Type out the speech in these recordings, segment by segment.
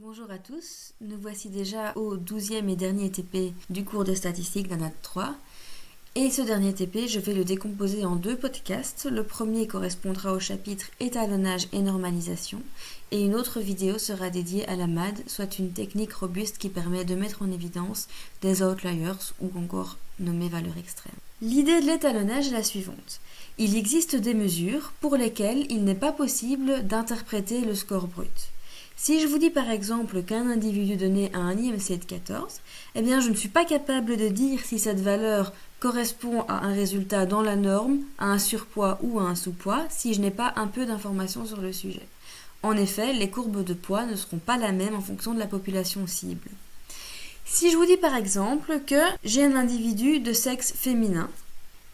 Bonjour à tous, nous voici déjà au 12e et dernier TP du cours de statistique d'ANAT 3. Et ce dernier TP, je vais le décomposer en deux podcasts. Le premier correspondra au chapitre étalonnage et normalisation, et une autre vidéo sera dédiée à la MAD, soit une technique robuste qui permet de mettre en évidence des outliers ou encore nommées valeurs extrêmes. L'idée de l'étalonnage est la suivante. Il existe des mesures pour lesquelles il n'est pas possible d'interpréter le score brut. Si je vous dis par exemple qu'un individu donné a un IMC de 14, eh bien je ne suis pas capable de dire si cette valeur correspond à un résultat dans la norme, à un surpoids ou à un sous-poids, si je n'ai pas un peu d'informations sur le sujet. En effet, les courbes de poids ne seront pas la même en fonction de la population cible. Si je vous dis par exemple que j'ai un individu de sexe féminin,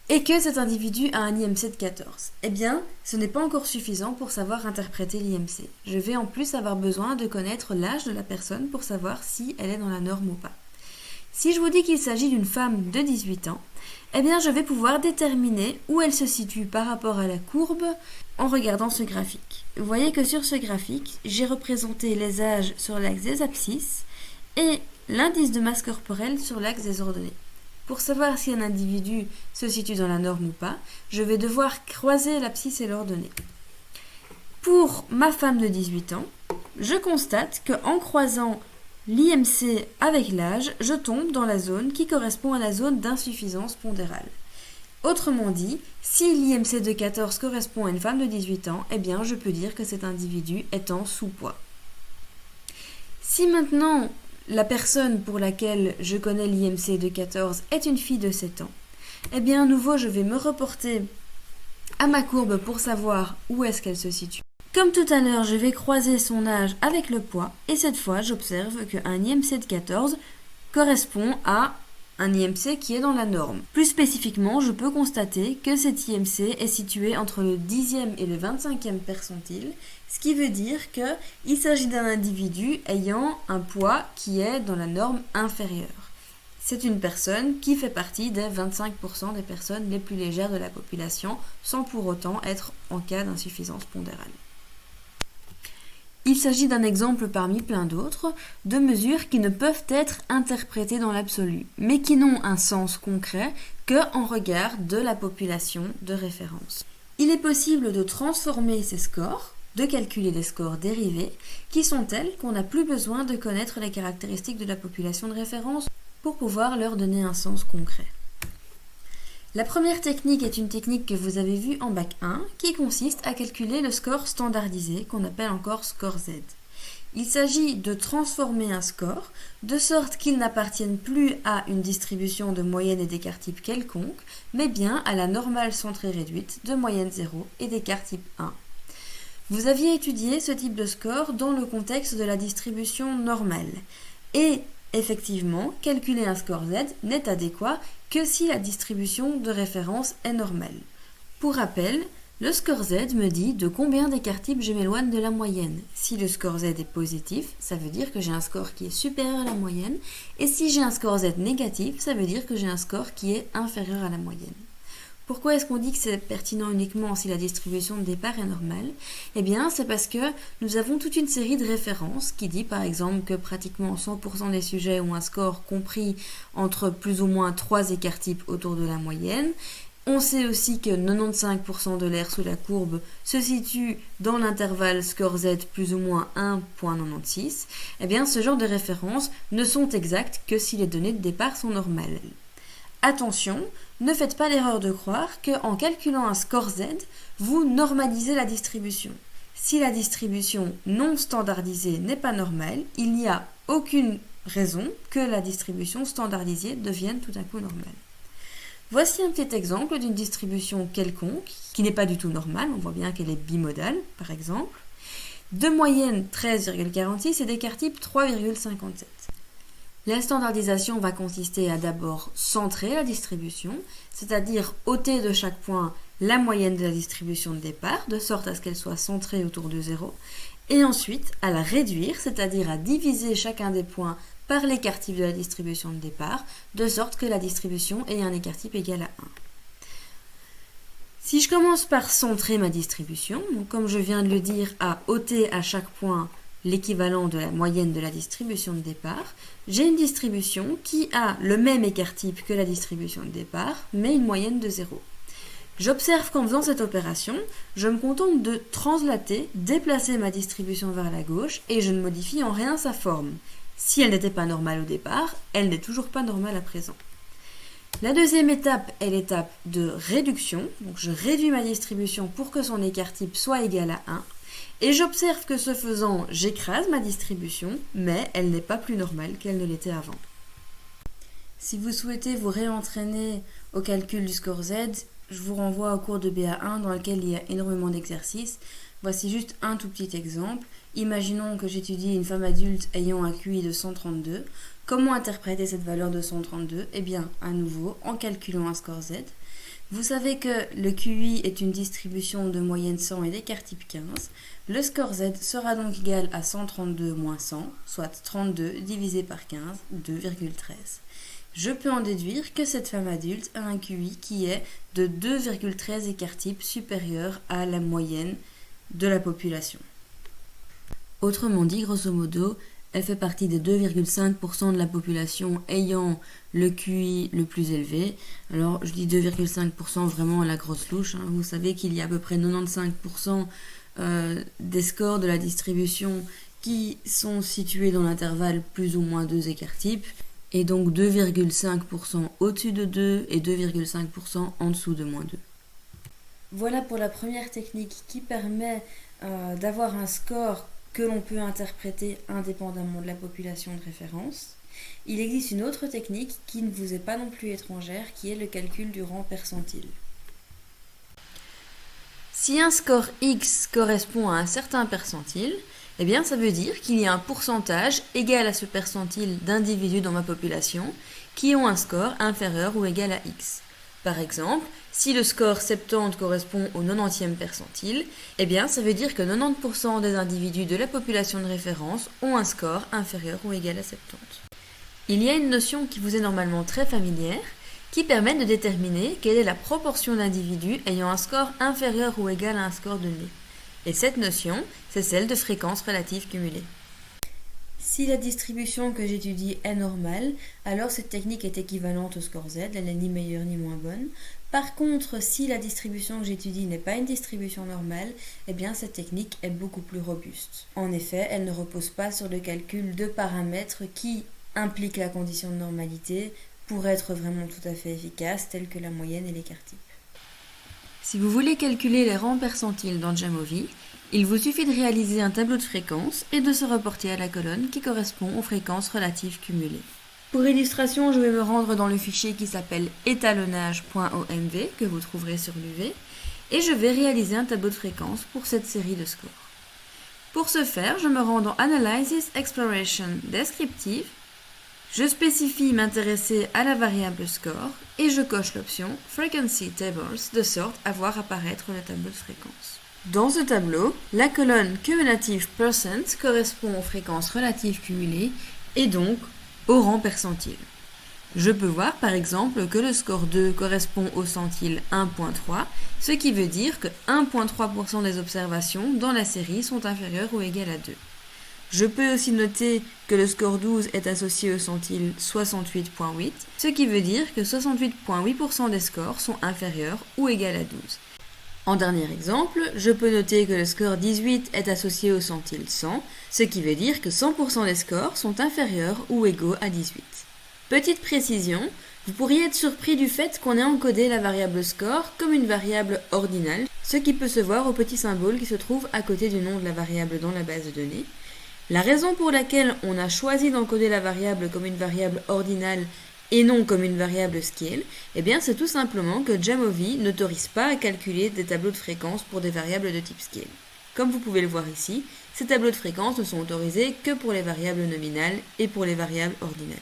et que cet individu a un IMC de 14, eh bien, ce n'est pas encore suffisant pour savoir interpréter l'IMC. Je vais en plus avoir besoin de connaître l'âge de la personne pour savoir si elle est dans la norme ou pas. Si je vous dis qu'il s'agit d'une femme de 18 ans, eh bien, je vais pouvoir déterminer où elle se situe par rapport à la courbe en regardant ce graphique. Vous voyez que sur ce graphique, j'ai représenté les âges sur l'axe des abscisses et l'indice de masse corporelle sur l'axe des ordonnées. Pour savoir si un individu se situe dans la norme ou pas, je vais devoir croiser l'abscisse et l'ordonnée. Pour ma femme de 18 ans, je constate qu'en croisant l'IMC avec l'âge, je tombe dans la zone qui correspond à la zone d'insuffisance pondérale. Autrement dit, si l'IMC de 14 correspond à une femme de 18 ans, eh bien je peux dire que cet individu est en sous-poids. Si maintenant la personne pour laquelle je connais l'IMC de 14 est une fille de 7 ans, eh bien à nouveau je vais me reporter à ma courbe pour savoir où est-ce qu'elle se situe. Comme tout à l'heure, je vais croiser son âge avec le poids et cette fois j'observe qu'un IMC de 14 correspond à un IMC qui est dans la norme. Plus spécifiquement, je peux constater que cet IMC est situé entre le 10e et le 25e percentile, ce qui veut dire qu'il s'agit d'un individu ayant un poids qui est dans la norme inférieure. C'est une personne qui fait partie des 25% des personnes les plus légères de la population, sans pour autant être en cas d'insuffisance pondérale. Il s'agit d'un exemple parmi plein d'autres, de mesures qui ne peuvent être interprétées dans l'absolu, mais qui n'ont un sens concret qu'en regard de la population de référence. Il est possible de transformer ces scores, de calculer des scores dérivés, qui sont tels qu'on n'a plus besoin de connaître les caractéristiques de la population de référence pour pouvoir leur donner un sens concret. La première technique est une technique que vous avez vue en bac 1 qui consiste à calculer le score standardisé qu'on appelle encore score Z. Il s'agit de transformer un score de sorte qu'il n'appartienne plus à une distribution de moyenne et d'écart type quelconque, mais bien à la normale centrée réduite de moyenne 0 et d'écart type 1. Vous aviez étudié ce type de score dans le contexte de la distribution normale et effectivement, calculer un score Z n'est adéquat que si la distribution de référence est normale. Pour rappel, le score Z me dit de combien d'écart type je m'éloigne de la moyenne. Si le score Z est positif, ça veut dire que j'ai un score qui est supérieur à la moyenne, et si j'ai un score Z négatif, ça veut dire que j'ai un score qui est inférieur à la moyenne. Pourquoi est-ce qu'on dit que c'est pertinent uniquement si la distribution de départ est normale ? Eh bien, c'est parce que nous avons toute une série de références qui dit par exemple que pratiquement 100% des sujets ont un score compris entre plus ou moins 3 écarts types autour de la moyenne. On sait aussi que 95% de l'air sous la courbe se situe dans l'intervalle score Z plus ou moins 1,96. Eh bien, ce genre de références ne sont exactes que si les données de départ sont normales. Attention, ne faites pas l'erreur de croire qu'en calculant un score Z, vous normalisez la distribution. Si la distribution non standardisée n'est pas normale, il n'y a aucune raison que la distribution standardisée devienne tout à coup normale. Voici un petit exemple d'une distribution quelconque, qui n'est pas du tout normale, on voit bien qu'elle est bimodale, par exemple, de moyenne 13,46 et d'écart type 3,57. La standardisation va consister à d'abord centrer la distribution, c'est-à-dire ôter de chaque point la moyenne de la distribution de départ, de sorte à ce qu'elle soit centrée autour de 0, et ensuite à la réduire, c'est-à-dire à diviser chacun des points par l'écart type de la distribution de départ, de sorte que la distribution ait un écart type égal à 1. Si je commence par centrer ma distribution, donc comme je viens de le dire, à ôter à chaque point l'équivalent de la moyenne de la distribution de départ, j'ai une distribution qui a le même écart-type que la distribution de départ, mais une moyenne de 0. J'observe qu'en faisant cette opération, je me contente de translater, déplacer ma distribution vers la gauche et je ne modifie en rien sa forme. Si elle n'était pas normale au départ, elle n'est toujours pas normale à présent. La deuxième étape est l'étape de réduction. Donc je réduis ma distribution pour que son écart-type soit égal à 1. Et j'observe que ce faisant, j'écrase ma distribution, mais elle n'est pas plus normale qu'elle ne l'était avant. Si vous souhaitez vous réentraîner au calcul du score Z, je vous renvoie au cours de BA1 dans lequel il y a énormément d'exercices. Voici juste un tout petit exemple. Imaginons que j'étudie une femme adulte ayant un QI de 132. Comment interpréter cette valeur de 132 ? Eh bien, à nouveau, en calculant un score Z. Vous savez que le QI est une distribution de moyenne 100 et d'écart type 15. Le score Z sera donc égal à 132 moins 100, soit 32 divisé par 15, 2,13. Je peux en déduire que cette femme adulte a un QI qui est de 2,13 écart-types supérieur à la moyenne de la population. Autrement dit, grosso modo, elle fait partie des 2,5% de la population ayant le QI le plus élevé. Alors, je dis 2,5% vraiment à la grosse louche. Vous savez qu'il y a à peu près 95% des scores de la distribution qui sont situés dans l'intervalle plus ou moins 2 écart-types. Et donc 2,5% au-dessus de 2 et 2,5% en dessous de moins 2. Voilà pour la première technique qui permet d'avoir un score que l'on peut interpréter indépendamment de la population de référence. Il existe une autre technique qui ne vous est pas non plus étrangère, qui est le calcul du rang percentile. Si un score X correspond à un certain percentile, eh bien ça veut dire qu'il y a un pourcentage égal à ce percentile d'individus dans ma population qui ont un score inférieur ou égal à X. Par exemple, si le score 70 correspond au 90e percentile, eh bien ça veut dire que 90% des individus de la population de référence ont un score inférieur ou égal à 70. Il y a une notion qui vous est normalement très familière, qui permet de déterminer quelle est la proportion d'individus ayant un score inférieur ou égal à un score donné. Et cette notion, c'est celle de fréquence relative cumulée. Si la distribution que j'étudie est normale, alors cette technique est équivalente au score Z, elle n'est ni meilleure ni moins bonne. Par contre, si la distribution que j'étudie n'est pas une distribution normale, eh bien cette technique est beaucoup plus robuste. En effet, elle ne repose pas sur le calcul de paramètres qui impliquent la condition de normalité pour être vraiment tout à fait efficace, tels que la moyenne et l'écart-type. Si vous voulez calculer les rangs percentiles dans Jamovi, il vous suffit de réaliser un tableau de fréquences et de se reporter à la colonne qui correspond aux fréquences relatives cumulées. Pour illustration, je vais me rendre dans le fichier qui s'appelle étalonnage.omv que vous trouverez sur l'UV et je vais réaliser un tableau de fréquences pour cette série de scores. Pour ce faire, je me rends dans Analysis Exploration Descriptive, je spécifie m'intéresser à la variable score et je coche l'option Frequency Tables de sorte à voir apparaître le tableau de fréquences. Dans ce tableau, la colonne Cumulative Percent correspond aux fréquences relatives cumulées et donc au rang percentile. Je peux voir par exemple que le score 2 correspond au centile 1.3, ce qui veut dire que 1.3% des observations dans la série sont inférieures ou égales à 2. Je peux aussi noter que le score 12 est associé au centile 68.8, ce qui veut dire que 68.8% des scores sont inférieurs ou égales à 12. En dernier exemple, je peux noter que le score 18 est associé au centile 100, ce qui veut dire que 100% des scores sont inférieurs ou égaux à 18. Petite précision, vous pourriez être surpris du fait qu'on ait encodé la variable score comme une variable ordinale, ce qui peut se voir au petit symbole qui se trouve à côté du nom de la variable dans la base de données. La raison pour laquelle on a choisi d'encoder la variable comme une variable ordinale et non comme une variable scale, eh bien c'est tout simplement que Jamovi n'autorise pas à calculer des tableaux de fréquences pour des variables de type scale. Comme vous pouvez le voir ici, ces tableaux de fréquences ne sont autorisés que pour les variables nominales et pour les variables ordinales.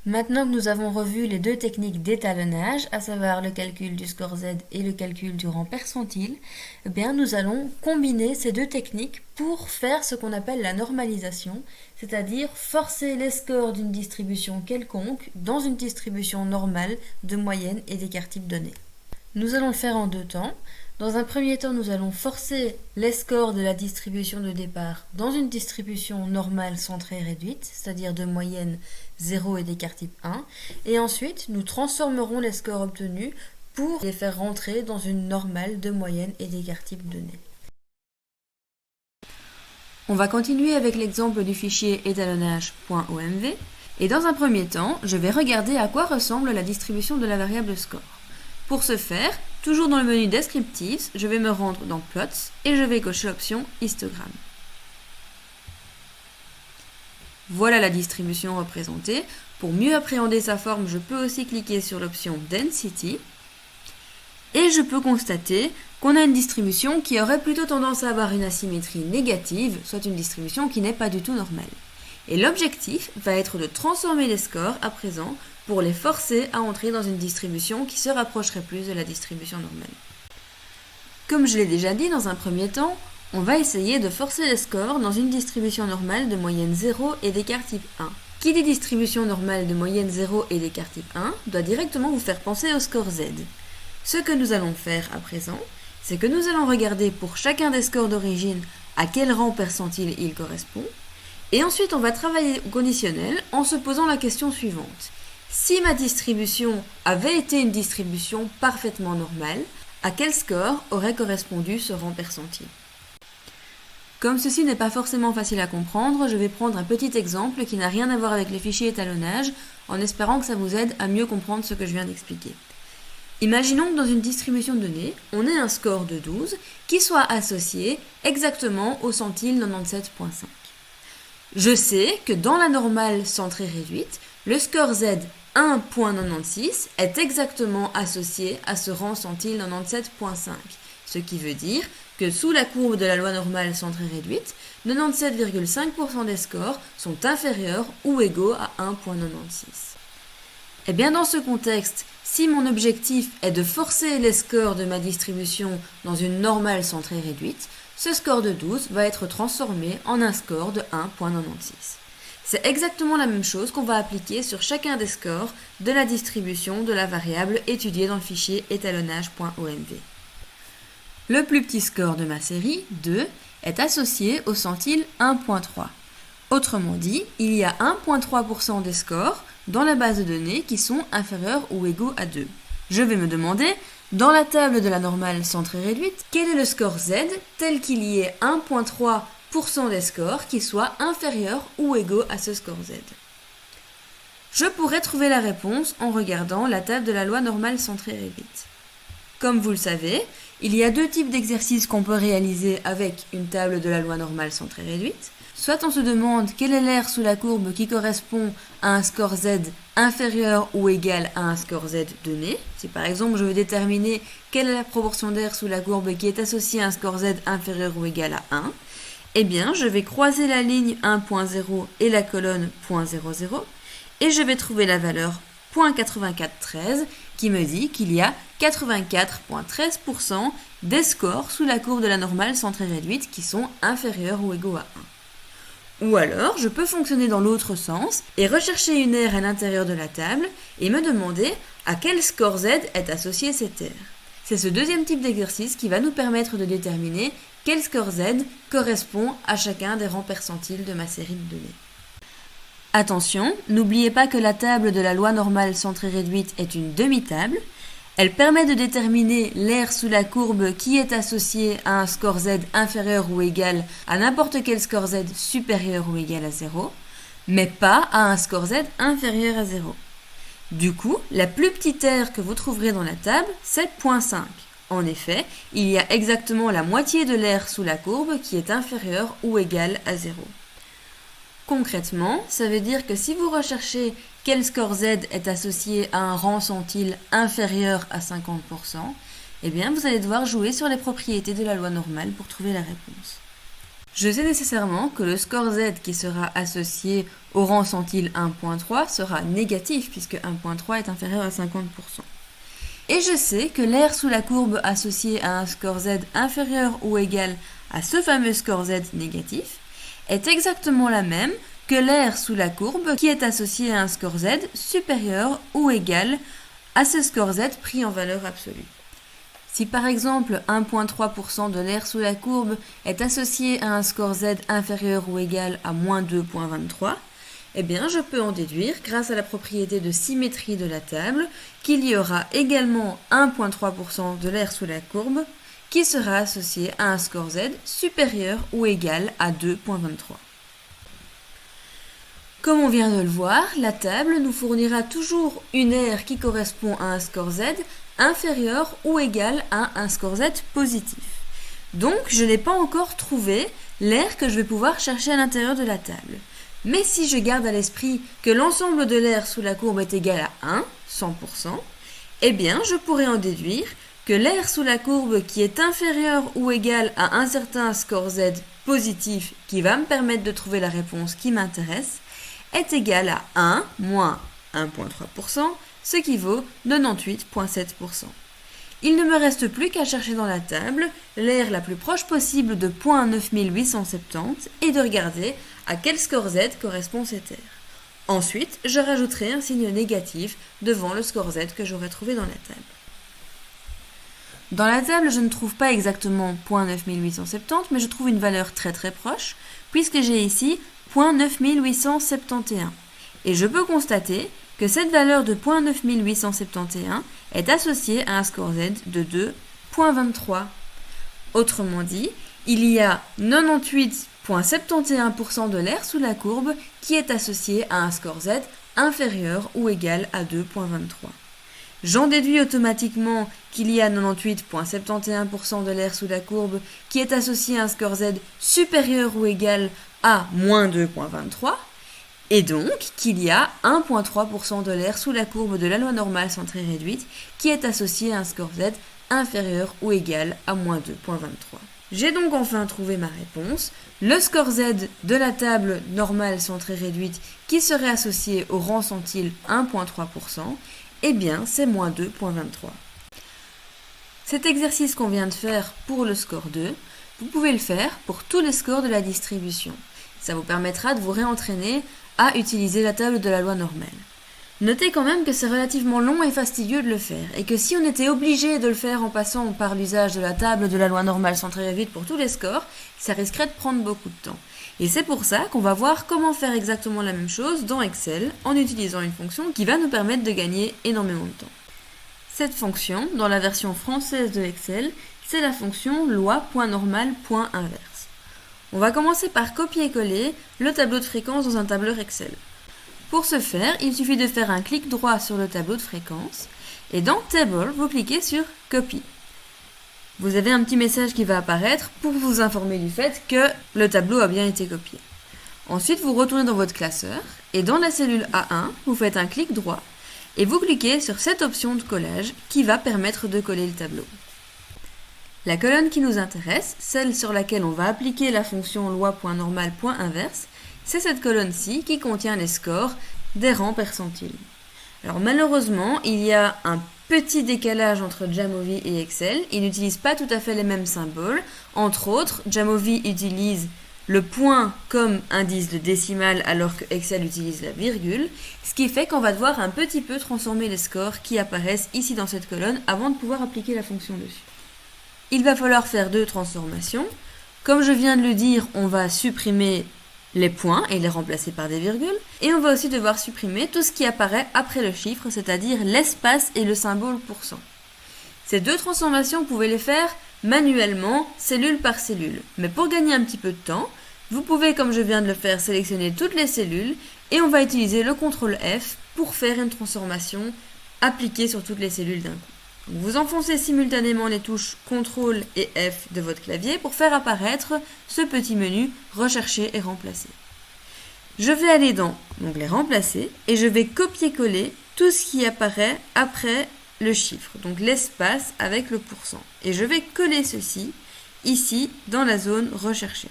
Maintenant que nous avons revu les deux techniques d'étalonnage, à savoir le calcul du score Z et le calcul du rang percentile, eh bien nous allons combiner ces deux techniques pour faire ce qu'on appelle la normalisation, c'est-à-dire forcer les scores d'une distribution quelconque dans une distribution normale de moyenne et d'écart type donné. Nous allons le faire en deux temps. Dans un premier temps, nous allons forcer les scores de la distribution de départ dans une distribution normale centrée réduite, c'est-à-dire de moyenne 0 et d'écart type 1. Et ensuite, nous transformerons les scores obtenus pour les faire rentrer dans une normale de moyenne et d'écart type donné. On va continuer avec l'exemple du fichier étalonnage.omv. Et dans un premier temps, je vais regarder à quoi ressemble la distribution de la variable score. Pour ce faire, toujours dans le menu Descriptives, je vais me rendre dans Plots et je vais cocher l'option Histogramme. Voilà la distribution représentée. Pour mieux appréhender sa forme, je peux aussi cliquer sur l'option Density. Et je peux constater qu'on a une distribution qui aurait plutôt tendance à avoir une asymétrie négative, soit une distribution qui n'est pas du tout normale. Et l'objectif va être de transformer les scores à présent pour les forcer à entrer dans une distribution qui se rapprocherait plus de la distribution normale. Comme je l'ai déjà dit dans un premier temps, on va essayer de forcer les scores dans une distribution normale de moyenne 0 et d'écart type 1. Qui dit distribution normale de moyenne 0 et d'écart type 1 doit directement vous faire penser au score Z. Ce que nous allons faire à présent, c'est que nous allons regarder pour chacun des scores d'origine à quel rang percentile il correspond, et ensuite on va travailler au conditionnel en se posant la question suivante. Si ma distribution avait été une distribution parfaitement normale, à quel score aurait correspondu ce rang percentile? Comme ceci n'est pas forcément facile à comprendre, je vais prendre un petit exemple qui n'a rien à voir avec les fichiers étalonnage, en espérant que ça vous aide à mieux comprendre ce que je viens d'expliquer. Imaginons que dans une distribution donnée, on ait un score de 12 qui soit associé exactement au centile 97.5. Je sais que dans la normale centrée réduite, le score Z 1.96 est exactement associé à ce rang centile 97.5, ce qui veut dire que sous la courbe de la loi normale centrée réduite, 97,5% des scores sont inférieurs ou égaux à 1.96. Et bien dans ce contexte, si mon objectif est de forcer les scores de ma distribution dans une normale centrée réduite, ce score de 12 va être transformé en un score de 1.96. C'est exactement la même chose qu'on va appliquer sur chacun des scores de la distribution de la variable étudiée dans le fichier étalonnage.omv. Le plus petit score de ma série, 2, est associé au centile 1.3. Autrement dit, il y a 1.3% des scores dans la base de données qui sont inférieurs ou égaux à 2. Je vais me demander, dans la table de la normale centrée réduite, quel est le score Z tel qu'il y ait 1.3% des scores qui soient inférieurs ou égaux à ce score Z. Je pourrais trouver la réponse en regardant la table de la loi normale centrée réduite. Comme vous le savez, il y a deux types d'exercices qu'on peut réaliser avec une table de la loi normale centrée réduite. Soit on se demande quel est l'air sous la courbe qui correspond à un score Z inférieur ou égal à un score Z donné. Si par exemple je veux déterminer quelle est la proportion d'air sous la courbe qui est associée à un score Z inférieur ou égal à 1, eh bien je vais croiser la ligne 1.0 et la colonne 0.00 et je vais trouver la valeur 0.8413 qui me dit qu'il y a 84,13% des scores sous la courbe de la normale centrée réduite qui sont inférieurs ou égaux à 1. Ou alors, je peux fonctionner dans l'autre sens et rechercher une aire à l'intérieur de la table et me demander à quel score Z est associé cette aire. C'est ce deuxième type d'exercice qui va nous permettre de déterminer quel score Z correspond à chacun des rangs percentiles de ma série de données. Attention, n'oubliez pas que la table de la loi normale centrée réduite est une demi-table. Elle permet de déterminer l'aire sous la courbe qui est associée à un score Z inférieur ou égal à n'importe quel score Z supérieur ou égal à 0, mais pas à un score Z inférieur à 0. Du coup, la plus petite aire que vous trouverez dans la table, c'est 0.5. En effet, il y a exactement la moitié de l'aire sous la courbe qui est inférieure ou égale à 0. Concrètement, ça veut dire que si vous recherchez quel score Z est associé à un rang centile inférieur à 50%, eh bien vous allez devoir jouer sur les propriétés de la loi normale pour trouver la réponse. Je sais nécessairement que le score Z qui sera associé au rang centile 1.3 sera négatif puisque 1.3 est inférieur à 50%. Et je sais que l'aire sous la courbe associée à un score Z inférieur ou égal à ce fameux score Z négatif est exactement la même que l'aire sous la courbe qui est associée à un score Z supérieur ou égal à ce score Z pris en valeur absolue. Si par exemple 1,3% de l'air sous la courbe est associé à un score Z inférieur ou égal à moins 2,23, eh bien je peux en déduire, grâce à la propriété de symétrie de la table, qu'il y aura également 1,3% de l'air sous la courbe qui sera associé à un score Z supérieur ou égal à 2,23. Comme on vient de le voir, la table nous fournira toujours une aire qui correspond à un score Z inférieur ou égal à un score Z positif. Donc, je n'ai pas encore trouvé l'aire que je vais pouvoir chercher à l'intérieur de la table. Mais si je garde à l'esprit que l'ensemble de l'air sous la courbe est égal à 1, 100%, eh bien, je pourrais en déduire que l'aire sous la courbe qui est inférieur ou égal à un certain score Z positif qui va me permettre de trouver la réponse qui m'intéresse est égal à 1 moins 1,3%, ce qui vaut 98,7%. Il ne me reste plus qu'à chercher dans la table l'aire la plus proche possible de 0,9870 et de regarder à quel score Z correspond cette aire. Ensuite, je rajouterai un signe négatif devant le score Z que j'aurai trouvé dans la table. Dans la table, je ne trouve pas exactement 0,9870, mais je trouve une valeur très très proche, puisque j'ai ici 0,9871. Et je peux constater que cette valeur de 0,9871 est associée à un score Z de 2,23. Autrement dit, il y a 98,71% de l'air sous la courbe qui est associé à un score Z inférieur ou égal à 2,23. J'en déduis automatiquement qu'il y a 98,71% de l'air sous la courbe qui est associé à un score Z supérieur ou égal à moins 2,23, et donc qu'il y a 1,3% de l'air sous la courbe de la loi normale centrée réduite qui est associé à un score Z inférieur ou égal à moins 2,23. J'ai donc enfin trouvé ma réponse. Le score Z de la table normale centrée réduite qui serait associé au rang centile 1,3%, eh bien c'est moins 2,23. Cet exercice qu'on vient de faire pour le score 2, vous pouvez le faire pour tous les scores de la distribution. Ça vous permettra de vous réentraîner à utiliser la table de la loi normale. Notez quand même que c'est relativement long et fastidieux de le faire, et que si on était obligé de le faire en passant par l'usage de la table de la loi normale centrée réduite pour tous les scores, ça risquerait de prendre beaucoup de temps. Et c'est pour ça qu'on va voir comment faire exactement la même chose dans Excel en utilisant une fonction qui va nous permettre de gagner énormément de temps. Cette fonction, dans la version française de Excel, c'est la fonction loi.normal.inverse. On va commencer par copier-coller le tableau de fréquence dans un tableur Excel. Pour ce faire, il suffit de faire un clic droit sur le tableau de fréquence et dans Table, vous cliquez sur Copy. Vous avez un petit message qui va apparaître pour vous informer du fait que le tableau a bien été copié. Ensuite, vous retournez dans votre classeur et dans la cellule A1, vous faites un clic droit et vous cliquez sur cette option de collage qui va permettre de coller le tableau. La colonne qui nous intéresse, celle sur laquelle on va appliquer la fonction loi.normal.inverse, c'est cette colonne-ci qui contient les scores des rangs percentiles. Alors malheureusement, il y a un petit décalage entre Jamovi et Excel. Ils n'utilisent pas tout à fait les mêmes symboles. Entre autres, Jamovi utilise le point comme indice de décimale alors que Excel utilise la virgule, ce qui fait qu'on va devoir un petit peu transformer les scores qui apparaissent ici dans cette colonne avant de pouvoir appliquer la fonction dessus. Il va falloir faire deux transformations. Comme je viens de le dire, on va supprimer les points et les remplacer par des virgules. Et on va aussi devoir supprimer tout ce qui apparaît après le chiffre, c'est-à-dire l'espace et le symbole %. Ces deux transformations, vous pouvez les faire manuellement, cellule par cellule. Mais pour gagner un petit peu de temps, vous pouvez, comme je viens de le faire, sélectionner toutes les cellules et on va utiliser le CTRL F pour faire une transformation appliquée sur toutes les cellules d'un coup. Donc vous enfoncez simultanément les touches CTRL et F de votre clavier pour faire apparaître ce petit menu Rechercher et remplacer. Je vais aller dans l'onglet Remplacer et je vais copier-coller tout ce qui apparaît après le chiffre, donc l'espace avec le %. Et je vais coller ceci ici dans la zone Rechercher.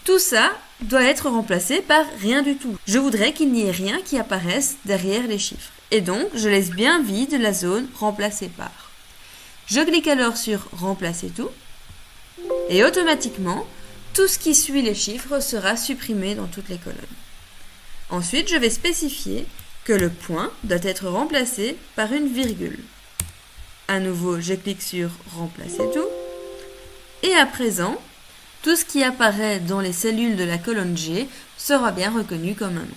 Tout ça doit être remplacé par rien du tout. Je voudrais qu'il n'y ait rien qui apparaisse derrière les chiffres. Et donc, je laisse bien vide la zone Remplacer par. Je clique alors sur Remplacer tout. Et automatiquement, tout ce qui suit les chiffres sera supprimé dans toutes les colonnes. Ensuite, je vais spécifier que le point doit être remplacé par une virgule. À nouveau, je clique sur remplacer tout. Et à présent, tout ce qui apparaît dans les cellules de la colonne G sera bien reconnu comme un nombre.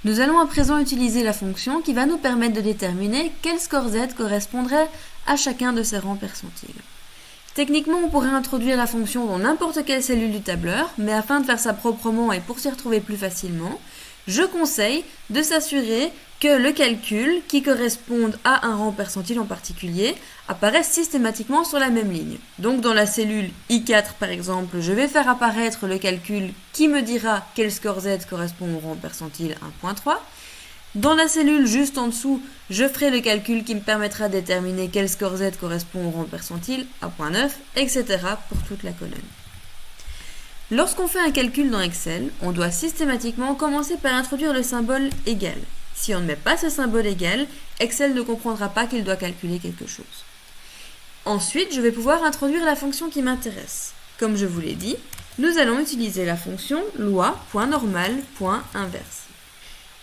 Nous allons à présent utiliser la fonction qui va nous permettre de déterminer quel score Z correspondrait à chacun de ces rangs percentiles. Techniquement, on pourrait introduire la fonction dans n'importe quelle cellule du tableur, mais afin de faire ça proprement et pour s'y retrouver plus facilement, je conseille de s'assurer que le calcul qui corresponde à un rang percentile en particulier apparaisse systématiquement sur la même ligne. Donc dans la cellule I4 par exemple, je vais faire apparaître le calcul qui me dira quel score Z correspond au rang percentile 1.3. Dans la cellule juste en dessous, je ferai le calcul qui me permettra de déterminer quel score Z correspond au rang percentile 1.9, etc. pour toute la colonne. Lorsqu'on fait un calcul dans Excel, on doit systématiquement commencer par introduire le symbole égal. Si on ne met pas ce symbole égal, Excel ne comprendra pas qu'il doit calculer quelque chose. Ensuite, je vais pouvoir introduire la fonction qui m'intéresse. Comme je vous l'ai dit, nous allons utiliser la fonction loi.normal.inverse.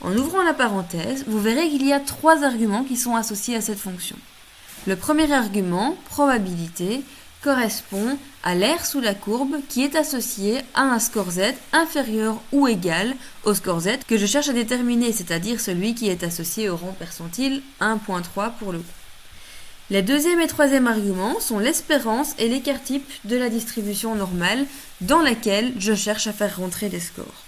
En ouvrant la parenthèse, vous verrez qu'il y a 3 arguments qui sont associés à cette fonction. Le premier argument, probabilité, correspond à l'aire sous la courbe qui est associé à un score Z inférieur ou égal au score Z que je cherche à déterminer, c'est-à-dire celui qui est associé au rang percentile 1.3 pour le coup. Les deuxième et troisième arguments sont l'espérance et l'écart type de la distribution normale dans laquelle je cherche à faire rentrer les scores.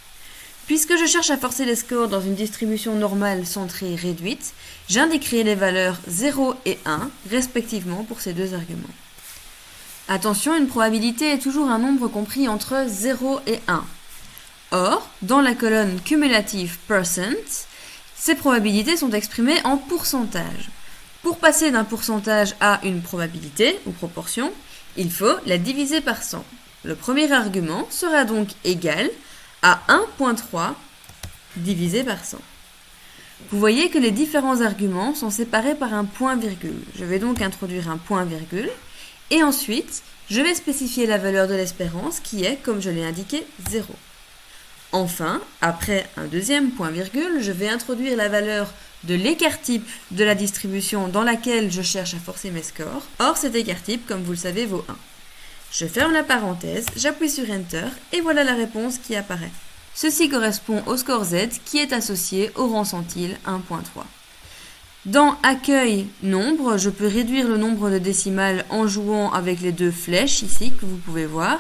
Puisque je cherche à forcer les scores dans une distribution normale centrée réduite, j'indiquerai les valeurs 0 et 1 respectivement pour ces deux arguments. Attention, une probabilité est toujours un nombre compris entre 0 et 1. Or, dans la colonne cumulative %, ces probabilités sont exprimées en pourcentage. Pour passer d'un pourcentage à une probabilité ou proportion, il faut la diviser par 100. Le premier argument sera donc égal à 1.3 divisé par 100. Vous voyez que les différents arguments sont séparés par un point-virgule. Je vais donc introduire un point-virgule. Et ensuite, je vais spécifier la valeur de l'espérance qui est, comme je l'ai indiqué, 0. Enfin, après un deuxième point-virgule, je vais introduire la valeur de l'écart type de la distribution dans laquelle je cherche à forcer mes scores. Or, cet écart type, comme vous le savez, vaut 1. Je ferme la parenthèse, j'appuie sur Enter et voilà la réponse qui apparaît. Ceci correspond au score Z qui est associé au rang centile 1.3. Dans Accueil nombre, je peux réduire le nombre de décimales en jouant avec les deux flèches ici que vous pouvez voir.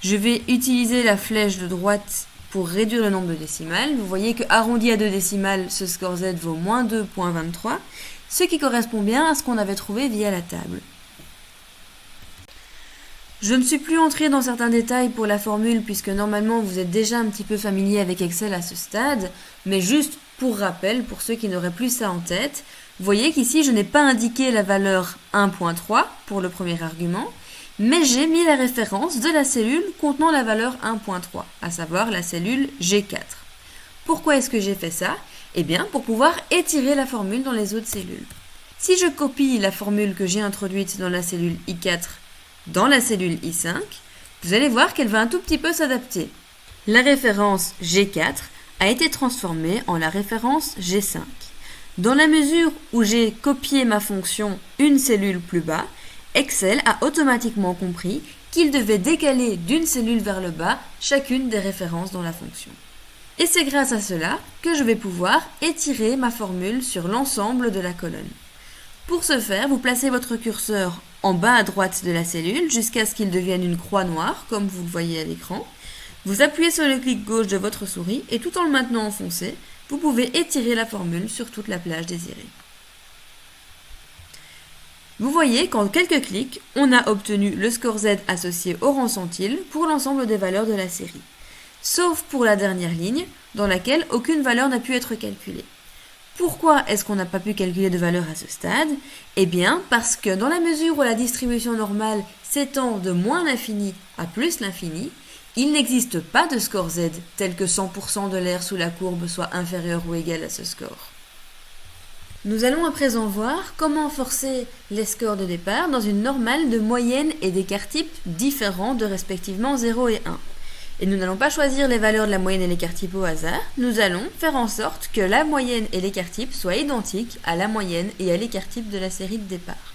Je vais utiliser la flèche de droite pour réduire le nombre de décimales. Vous voyez que arrondi à 2 décimales, ce score Z vaut moins 2.23, ce qui correspond bien à ce qu'on avait trouvé via la table. Je ne suis plus entrée dans certains détails pour la formule puisque normalement vous êtes déjà un petit peu familier avec Excel à ce stade, mais juste pour rappel, pour ceux qui n'auraient plus ça en tête, vous voyez qu'ici je n'ai pas indiqué la valeur 1.3 pour le premier argument, mais j'ai mis la référence de la cellule contenant la valeur 1.3, à savoir la cellule G4. Pourquoi est-ce que j'ai fait ça? Eh bien, pour pouvoir étirer la formule dans les autres cellules. Si je copie la formule que j'ai introduite dans la cellule I4 dans la cellule I5, vous allez voir qu'elle va un tout petit peu s'adapter. La référence G4 a été transformée en la référence G5. Dans la mesure où j'ai copié ma fonction une cellule plus bas, Excel a automatiquement compris qu'il devait décaler d'une cellule vers le bas chacune des références dans la fonction. Et c'est grâce à cela que je vais pouvoir étirer ma formule sur l'ensemble de la colonne. Pour ce faire, vous placez votre curseur en bas à droite de la cellule jusqu'à ce qu'il devienne une croix noire, comme vous le voyez à l'écran. Vous appuyez sur le clic gauche de votre souris et tout en le maintenant enfoncé, vous pouvez étirer la formule sur toute la plage désirée. Vous voyez qu'en quelques clics, on a obtenu le score Z associé au rang centile pour l'ensemble des valeurs de la série. Sauf pour la dernière ligne, dans laquelle aucune valeur n'a pu être calculée. Pourquoi est-ce qu'on n'a pas pu calculer de valeur à ce stade? Eh bien, parce que dans la mesure où la distribution normale s'étend de moins l'infini à plus l'infini, il n'existe pas de score Z tel que 100% de l'aire sous la courbe soit inférieur ou égal à ce score. Nous allons à présent voir comment forcer les scores de départ dans une normale de moyenne et d'écart type différents de respectivement 0 et 1. Et nous n'allons pas choisir les valeurs de la moyenne et l'écart type au hasard, nous allons faire en sorte que la moyenne et l'écart type soient identiques à la moyenne et à l'écart type de la série de départ.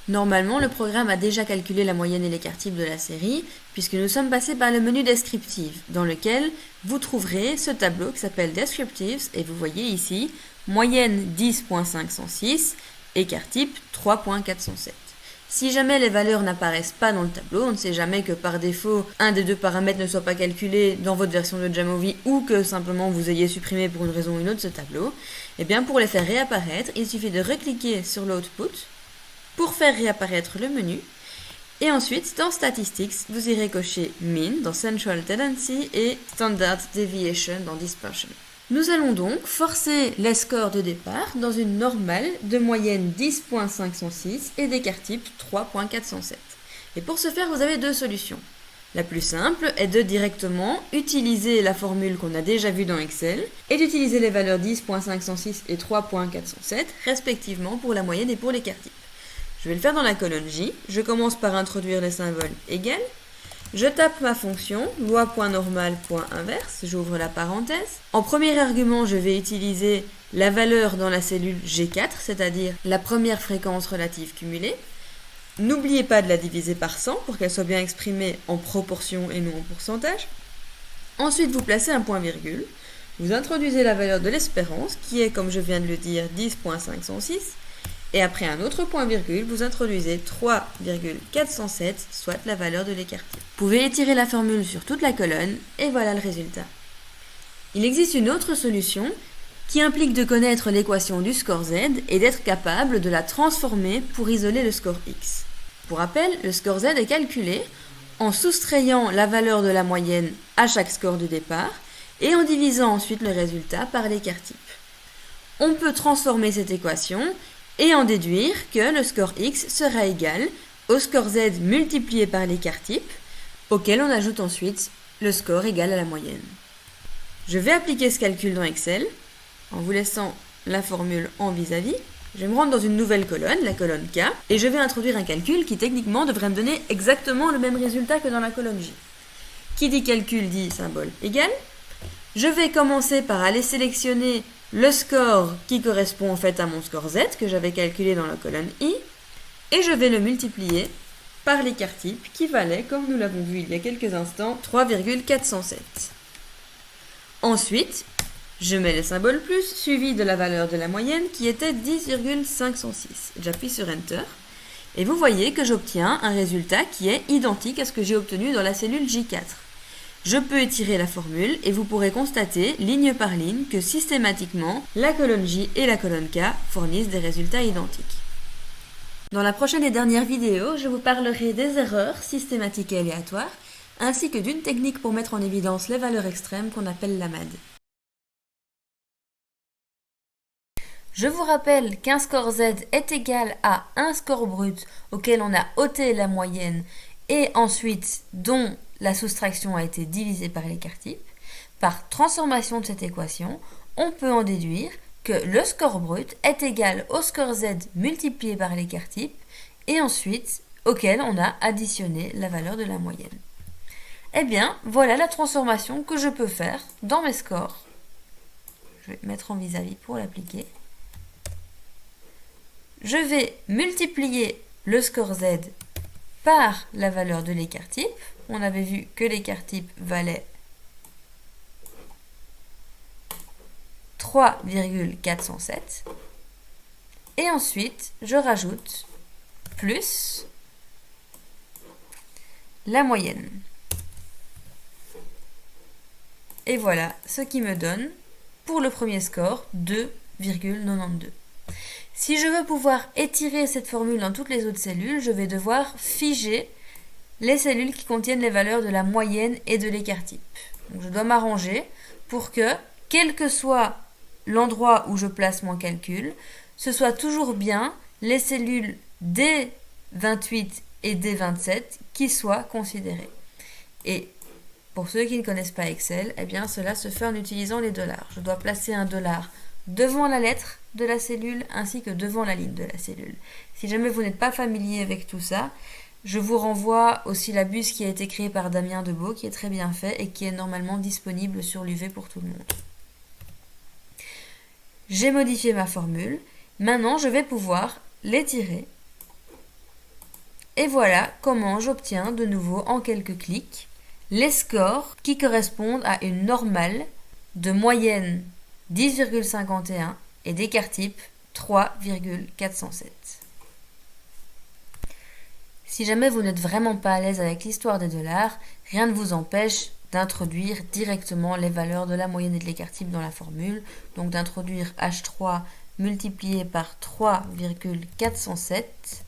Normalement, le programme a déjà calculé la moyenne et l'écart type de la série, puisque nous sommes passés par le menu Descriptive, dans lequel vous trouverez ce tableau qui s'appelle Descriptives, et vous voyez ici, moyenne 10.506, écart type 3.407. Si jamais les valeurs n'apparaissent pas dans le tableau, on ne sait jamais que par défaut, un des deux paramètres ne soit pas calculé dans votre version de Jamovi ou que simplement vous ayez supprimé pour une raison ou une autre ce tableau, et bien pour les faire réapparaître, il suffit de recliquer sur l'output pour faire réapparaître le menu. Et ensuite, dans Statistics, vous irez cocher Mean dans Central Tendency et Standard Deviation dans Dispersion. Nous allons donc forcer les scores de départ dans une normale de moyenne 10.506 et d'écart type 3.407. Et pour ce faire, vous avez deux solutions. La plus simple est de directement utiliser la formule qu'on a déjà vue dans Excel et d'utiliser les valeurs 10.506 et 3.407 respectivement pour la moyenne et pour l'écart type. Je vais le faire dans la colonne J. Je commence par introduire les symboles égal. Je tape ma fonction, loi.normal.inverse, j'ouvre la parenthèse. En premier argument, je vais utiliser la valeur dans la cellule G4, c'est-à-dire la première fréquence relative cumulée. N'oubliez pas de la diviser par 100 pour qu'elle soit bien exprimée en proportion et non en pourcentage. Ensuite, vous placez un point-virgule. Vous introduisez la valeur de l'espérance, qui est, comme je viens de le dire, 10.506. Et après un autre point-virgule, vous introduisez 3,407, soit la valeur de l'écart type. Vous pouvez étirer la formule sur toute la colonne, et voilà le résultat. Il existe une autre solution qui implique de connaître l'équation du score Z et d'être capable de la transformer pour isoler le score X. Pour rappel, le score Z est calculé en soustrayant la valeur de la moyenne à chaque score de départ et en divisant ensuite le résultat par l'écart type. On peut transformer cette équation et en déduire que le score X sera égal au score Z multiplié par l'écart type, auquel on ajoute ensuite le score égal à la moyenne. Je vais appliquer ce calcul dans Excel, en vous laissant la formule en vis-à-vis. Je vais me rendre dans une nouvelle colonne, la colonne K, et je vais introduire un calcul qui techniquement devrait me donner exactement le même résultat que dans la colonne J. Qui dit calcul dit symbole égal. Je vais commencer par aller sélectionner le score qui correspond en fait à mon score Z que j'avais calculé dans la colonne I et je vais le multiplier par l'écart type qui valait, comme nous l'avons vu il y a quelques instants, 3,407. Ensuite, je mets le symbole plus suivi de la valeur de la moyenne qui était 10,506. J'appuie sur Enter et vous voyez que j'obtiens un résultat qui est identique à ce que j'ai obtenu dans la cellule J4. Je peux étirer la formule et vous pourrez constater, ligne par ligne, que systématiquement, la colonne J et la colonne K fournissent des résultats identiques. Dans la prochaine et dernière vidéo, je vous parlerai des erreurs systématiques et aléatoires, ainsi que d'une technique pour mettre en évidence les valeurs extrêmes qu'on appelle la MAD. Je vous rappelle qu'un score Z est égal à un score brut auquel on a ôté la moyenne et ensuite dont la soustraction a été divisée par l'écart type. Par transformation de cette équation, on peut en déduire que le score brut est égal au score Z multiplié par l'écart type et ensuite auquel on a additionné la valeur de la moyenne. Eh bien, voilà la transformation que je peux faire dans mes scores. Je vais mettre en vis-à-vis pour l'appliquer. Je vais multiplier le score Z par la valeur de l'écart type. On avait vu que l'écart type valait 3,407. Et ensuite, je rajoute plus la moyenne. Et voilà ce qui me donne, pour le premier score, 2,92. Si je veux pouvoir étirer cette formule dans toutes les autres cellules, je vais devoir figer les cellules qui contiennent les valeurs de la moyenne et de l'écart type. Donc je dois m'arranger pour que, quel que soit l'endroit où je place mon calcul, ce soit toujours bien les cellules D28 et D27 qui soient considérées. Et pour ceux qui ne connaissent pas Excel, eh bien cela se fait en utilisant les dollars. Je dois placer un dollar devant la lettre de la cellule ainsi que devant la ligne de la cellule. Si jamais vous n'êtes pas familier avec tout ça, Je vous renvoie au syllabus qui a été créé par Damien Debeau, qui est très bien fait et qui est normalement disponible sur l'UV pour tout le monde. J'ai modifié ma formule. Maintenant, je vais pouvoir l'étirer. Et voilà comment j'obtiens de nouveau en quelques clics les scores qui correspondent à une normale de moyenne 10,51 et d'écart type 3,407. Si jamais vous n'êtes vraiment pas à l'aise avec l'histoire des dollars, rien ne vous empêche d'introduire directement les valeurs de la moyenne et de l'écart type dans la formule. Donc d'introduire H3 multiplié par 3,407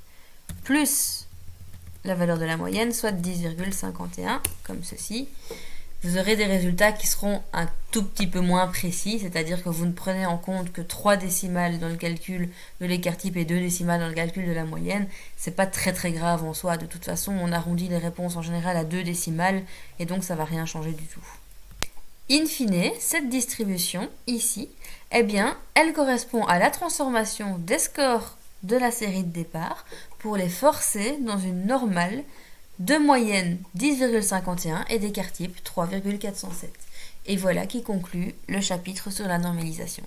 plus la valeur de la moyenne, soit 10,51, comme ceci. Vous aurez des résultats qui seront un tout petit peu moins précis, c'est-à-dire que vous ne prenez en compte que 3 décimales dans le calcul de l'écart type et 2 décimales dans le calcul de la moyenne. C'est pas très très grave en soi, de toute façon on arrondit les réponses en général à 2 décimales et donc ça va rien changer du tout. In fine, cette distribution ici, eh bien, elle correspond à la transformation des scores de la série de départ pour les forcer dans une normale de moyenne 10,51 et d'écart type 3,407. Et voilà qui conclut le chapitre sur la normalisation.